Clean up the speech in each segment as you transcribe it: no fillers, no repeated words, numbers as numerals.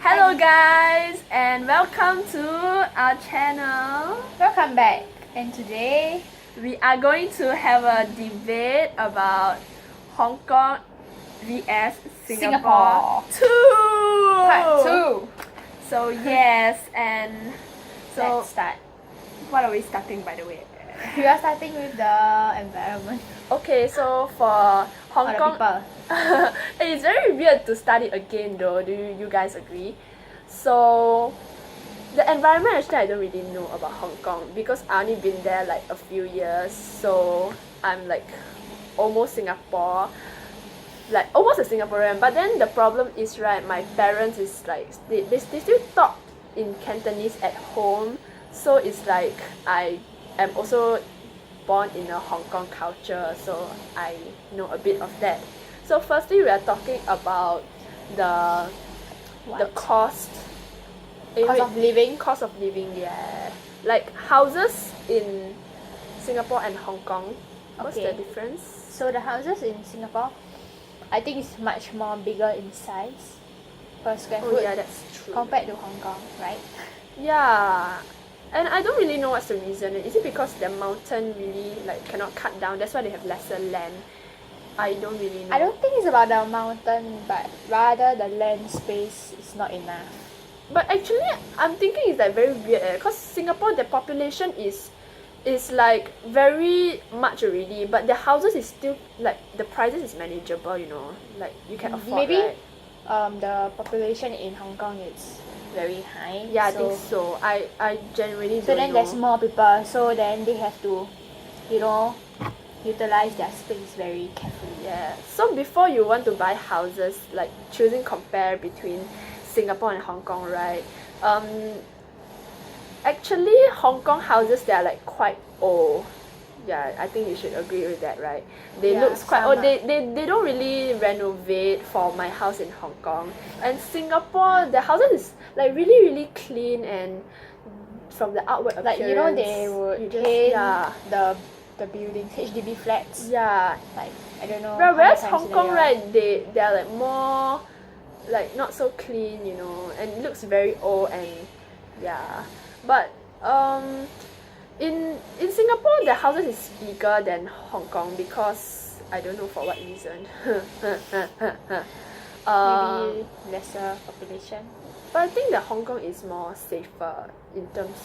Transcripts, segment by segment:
Hello guys and welcome to our channel. Welcome back, and today We are going to have a debate about Hong Kong vs Singapore 2. part 2. So yes, and so Let's start. what are we starting by the way? We are starting with the environment Okay, so for Hong or the Kong, people. it's very weird to study again though. Do you guys agree? So the environment actually I don't really know about Hong Kong because I only been there like a few years, so I'm like almost Singapore, like almost a Singaporean. But then the problem is, right, my parents is like they still talk in Cantonese at home, so it's like I am also born in a Hong Kong culture, so I know a bit of that. So firstly, we are talking about the cost. Cost of living, yeah. Like houses in Singapore and Hong Kong. What's the Okay. difference? So the houses in Singapore, I think it's much more bigger in size per square Oh foot yeah, that's true. compared to Hong Kong, right? Yeah. And I don't really know what's the reason. Is it because the mountain really like cannot cut down? That's why they have lesser land. I don't really know. I don't think it's about the mountain, but rather the land space is not enough. But actually, I'm thinking it's like very weird, because Singapore, the population is like very much already, but the houses is still like the prices is manageable, you know, like you can afford. Maybe right? the population in Hong Kong is very high. Yeah, I think so. I genuinely So don't then know. there's more people, so then they have to, utilize their space very carefully. Yeah. So before you want to buy houses, like compare between Singapore and Hong Kong, right? Actually, Hong Kong houses, they are like quite old. Yeah, I think you should agree with that, right? They Yeah, looks quite some old. are. They don't really renovate for my house in Hong Kong. And Singapore, the houses is like really clean, and from the outward Like appearance, they would you just, paint yeah. the buildings, HDB flats. Yeah. Like I don't know. Right, whereas how many Hong times Kong, in a year. right, they are like more like not so clean, you know, and it looks very old, and yeah. But in Singapore, the houses is bigger than Hong Kong because I don't know for what reason. Maybe lesser population. But I think that Hong Kong is more safer in terms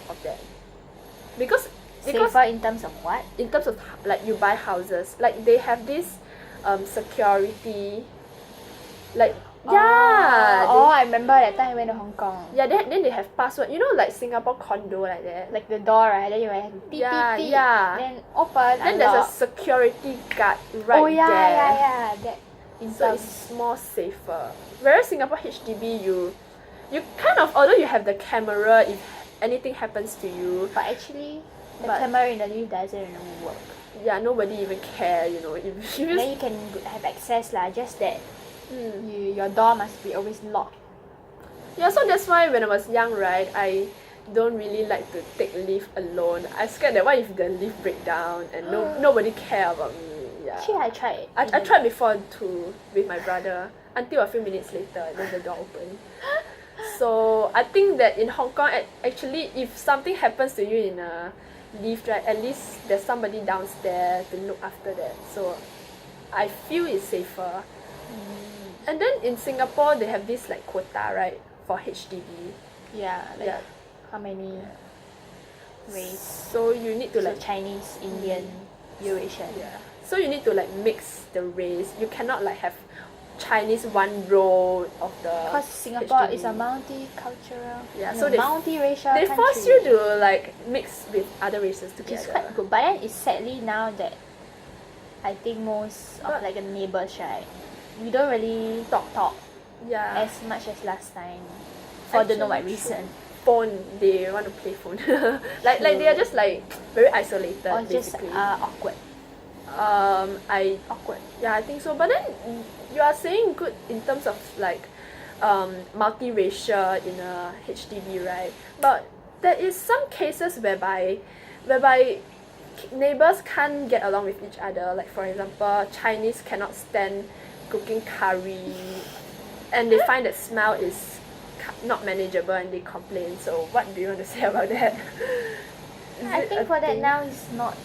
of that, because Safer in terms of what? in terms of like you buy houses, like they have this security, like yeah, Oh, I remember that time I went to Hong Kong. yeah, then they have password, you know, like Singapore condo like that. Like the door, right? Then you have to beep, Yeah, beep, beep. yeah. Then open, Then there's a unlock. security guard right Oh yeah, there. yeah. That in So terms. it's more safer. Whereas Singapore HDB, you kind of, although you have the camera if anything happens to you, But actually, the But- camera in the lift doesn't really work. yeah, nobody even care, you know. If you Then just, you can have access lah. Just that mm. your door must be always locked. Yeah, so that's why when I was young, right, I don't really like to take lift alone. I scared that what if the lift break down and nobody care about me. Yeah. Actually, I tried. I tried before too with my brother until a few minutes later, then the door opened. So I think that in Hong Kong, actually, if something happens to you in a lift, right, at least there's somebody downstairs to look after that. So I feel it's safer. And then in Singapore, they have this like quota, right, for HDB. Yeah, like Yeah. how many race? So you need to So like Chinese, Indian, Eurasian. yeah. So you need to like mix the race. You cannot like have Chinese one row of the. Because Singapore is a HDB. multicultural, Yeah, so they multiracial They country. force you to like mix with other races Which is together. quite good. But then it's sadly now that I think most of But- like the neighbours, right, we don't really talk Yeah. as much as last time. For don't know what Actually, reason. Phone. They want to play phone. like they are just like very isolated. Or just basically. awkward. Awkward. Yeah, I think so. But then you are saying good in terms of like multiracial in a HDB, right? But there is some cases whereby neighbors can't get along with each other. Like for example, Chinese cannot stand cooking curry, and they find that smell is not manageable and they complain. So what do you want to say about that? I think for that now it's not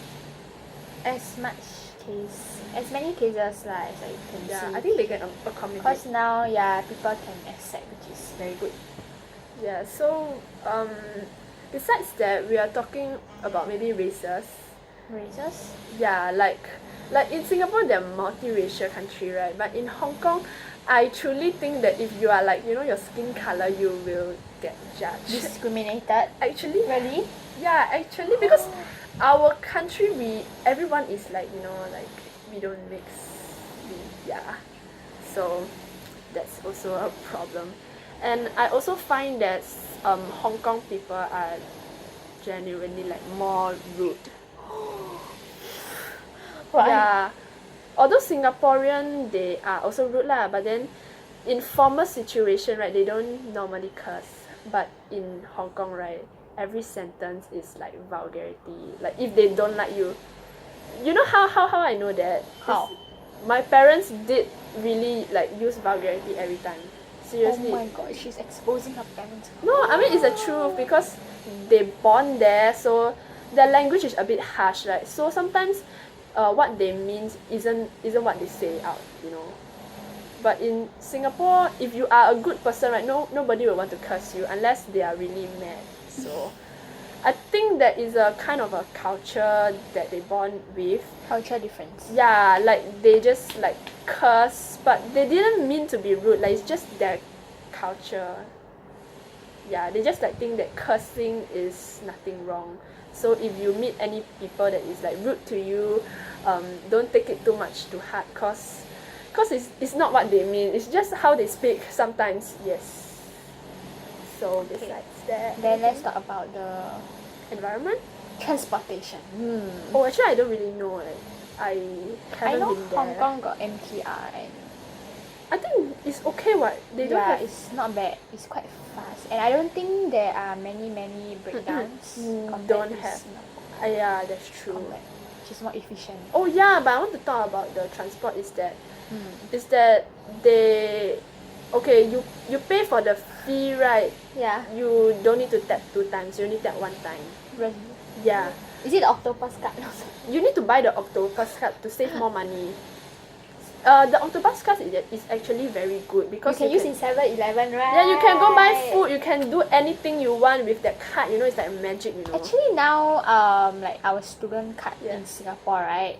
as many cases lah as I can Yeah, see. I think they can accommodate. Because now, yeah, people can accept, which is very good. Yeah, so besides that, we are talking about maybe races. Races? Yeah, like in Singapore, they're multiracial country, right? But in Hong Kong, I truly think that if you are like, you know, your skin color, you will get judged. Discriminated? Actually, Really? yeah, actually, because our country, everyone is like, you know, like we don't mix. Yeah, so that's also a problem. And I also find that Hong Kong people are genuinely like more rude. Why? Yeah, although Singaporean they are also rude lah, but then in formal situation, right, they don't normally curse. But in Hong Kong, right, every sentence is like vulgarity. Like if they don't like you, you know how I know that? How? My parents did really like use vulgarity every time. Seriously. Oh my god, she's exposing her parents. No, I mean it's the truth because they born there, so their language is a bit harsh, right? So sometimes what they mean isn't what they say out, you know. But in Singapore, if you are a good person, right, nobody will want to curse you unless they are really mad. So I think that is a kind of a culture that they born with. Culture difference. Yeah, like they just like curse, but they didn't mean to be rude. Like it's just their culture. Yeah, they just like think that cursing is nothing wrong. So if you meet any people that is like rude to you, don't take it too much to heart, cause it's not what they mean. It's just how they speak sometimes. Yes. So besides that, Then let's talk about the environment. transportation. Oh, actually, I don't really know. Like, I I haven't know been there. Hong Kong got MTR and I think it's okay. What they don't yeah, have. it's not bad. It's quite fast, and I don't think there are many breakdowns compared Don't to have. Singapore. Yeah, that's true. Which is more efficient. Oh yeah, but I want to talk about the transport. Is that they okay? You pay for the fee, right? Yeah. You don't need to tap 2 times. You only tap 1 time. Really? Yeah. Is it the octopus card also? You need to buy the octopus card to save more money. The octopus card is actually very good because You can use in 7-Eleven, right? yeah, you can go buy food. You can do anything you want with that card. You know, it's like magic. You know. Actually now, like our student card Yeah. in Singapore, right?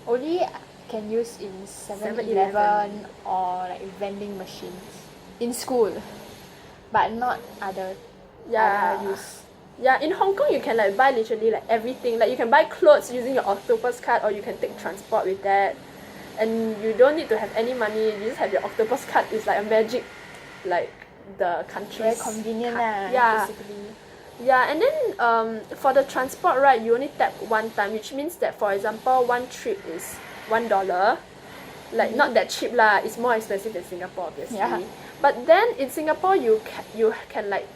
Only can use in 7-Eleven. 7-Eleven or like vending machines in school, but not other use. Yeah, in Hong Kong you can like buy literally like everything. Like you can buy clothes using your octopus card, or you can take transport with that. And you don't need to have any money. You just have your octopus card. It's like a magic, like the country's Very convenient card. lah. Yeah. Basically. Yeah, and then for the transport, right, you only tap 1 time, which means that, for example, one trip is $1. Like not that cheap lah. It's more expensive than Singapore, obviously. Yeah. But then in Singapore, you can like,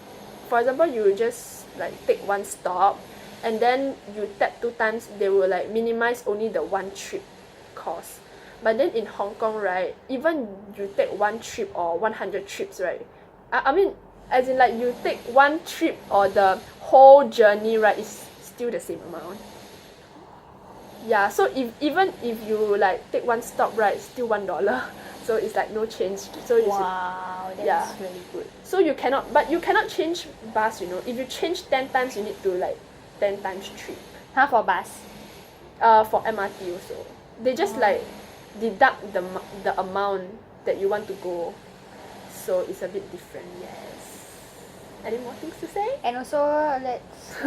for example, you just like take 1 stop, and then you tap 2 times. They will like minimize only the 1 trip cost. But then in Hong Kong, right, even you take 1 trip or 100 trips, right, I mean, as in like you take 1 trip or the whole journey, right, it's still the same amount. Yeah, so even if you like take 1 stop, right, it's still $1. So it's like no change. So you Wow, that's really good. so you cannot change bus, you know. If you change 10 times, you need to like 10 times trip. Huh, for bus? For MRT also. They just like deduct the amount that you want to go. So it's a bit different, yes. Any more things to say? And also,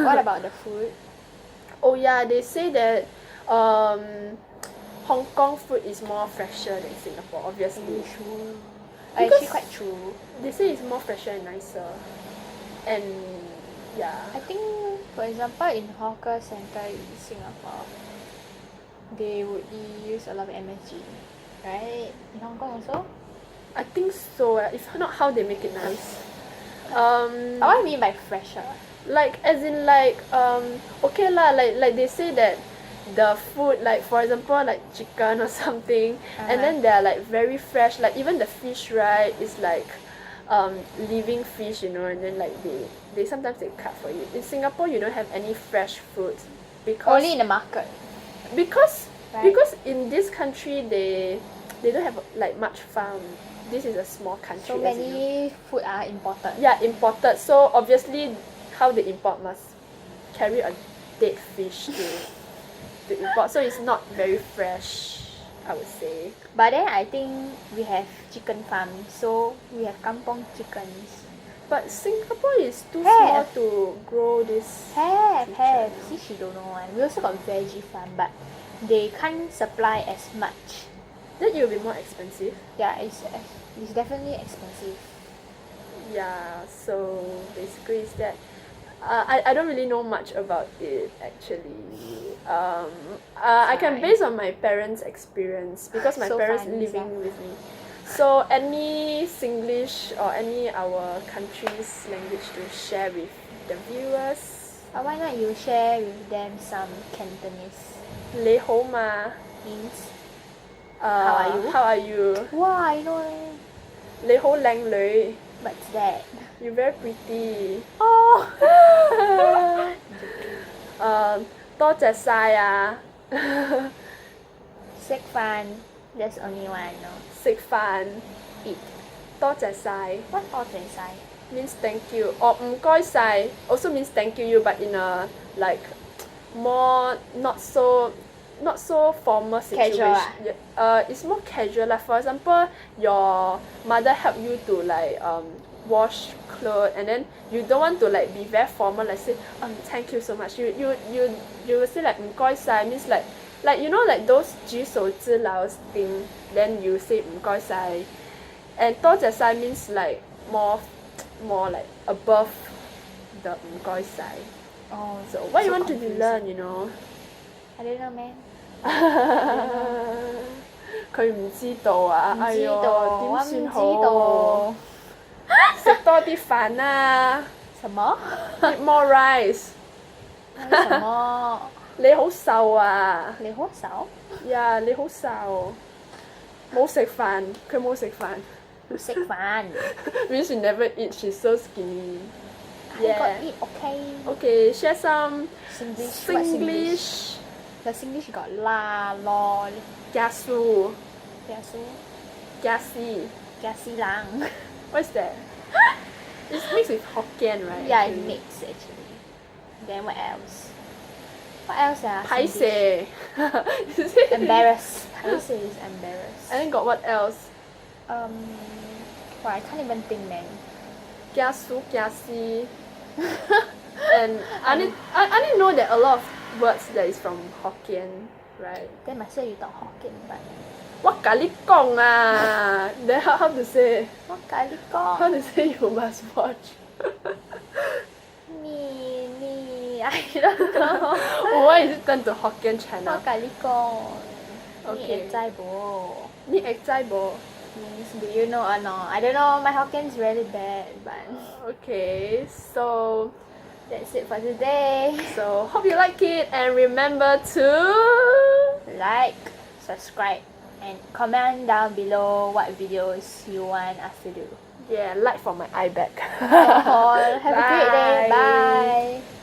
what about the food? Oh yeah, they say that Hong Kong food is more fresher than Singapore, obviously. True. Because Actually quite true. They say it's more fresher and nicer. And yeah. I think, for example, in hawker center in Singapore, they would use a lot of MSG, right? In Hong Kong also? I think so. If not, how they make it nice? What do you mean by fresher? Like as in like okay lah, like they say that the food, like for example like chicken or something, and then they're like very fresh. Like even the fish, right, is like living fish, you know, and then like they sometimes they cut for you. In Singapore, you don't have any fresh fruit because Only in the market. because Right. because in this country they don't have like much farm. This is a small country. So as you know. many food are imported. Yeah, imported. So obviously, how they import must carry a dead fish to import. So it's not very fresh, I would say. But then I think we have chicken farm, so we have kampong chickens. But Singapore is too small Have. to grow this. Have. Chicken. See, she don't know one. We also got veggie farm, but they can't supply as much. Then it will be more expensive. Yeah, it's definitely expensive. Yeah, so basically it's that. I don't really know much about it actually. I can Fine. base on my parents' experience because my So parents fun, living Lisa. with me. So any Singlish or any our country's language to share with the viewers. Why not you share with them some Cantonese Lei hou ma. means? How are you? How are you? Wow, I know eh. Lei hou lang lui. What's that? You're very pretty. Oh! 多謝晒啊 Sick fun. There's only one, no? 食飯 Eat. 多謝晒 What all inside? means thank you or 唔該晒 also means thank you but in a like more not so formal situation. Casual ah? Yeah, it's more casual. Like for example, your mother help you to like wash clothes and then you don't want to like be very formal like say thank you so much. You will say like 唔該晒 means like you know like those 举手之劳 thing, then you say 唔該晒 and 多謝晒 means like more like above the 唔該晒 Oh, so what you want to confusing. learn, you know. I don't know, man. 佢唔知道啊，唔知哎呦道，點我唔知算好？道。食多啲飯啦什麼？ ，eat more rice。什麼？你好瘦啊！你好少？呀，你好瘦，冇食飯，佢冇食飯。食飯。Means she never eat, she's so skinny. I got eat, okay. Okay, share some Singlish. What Singlish? Singlish. The Singlish got la, lol, Kiasu, kiasu, kiasi. kiasilang. What's that? It's mixed with Hokkien, right? Yeah, it actually? mix actually. Then what else? What else ah? Singlish? Paiseh. Is it? Embarrassed. Paiseh is embarrassed. And then got what else? Well, I can't even think, man. Kiasu, kiasi. And I didn't know that a lot of words that is from Hokkien, right? Then might say you talk Hokkien, but What kali kong ah? Then how to say? what kali ko? How to say you must watch? Ni, I don't know. Why is it turned to Hokkien channel? What kali ko? Okay. Ni zai bo. Ni ekzai bo. Means do you know or no? I don't know. My Hokkien is really bad, but Okay, so that's it for today. hope you like it and remember to Like, subscribe, and comment down below what videos you want us to do. like for my eye bag. Have a great day. Bye. Bye.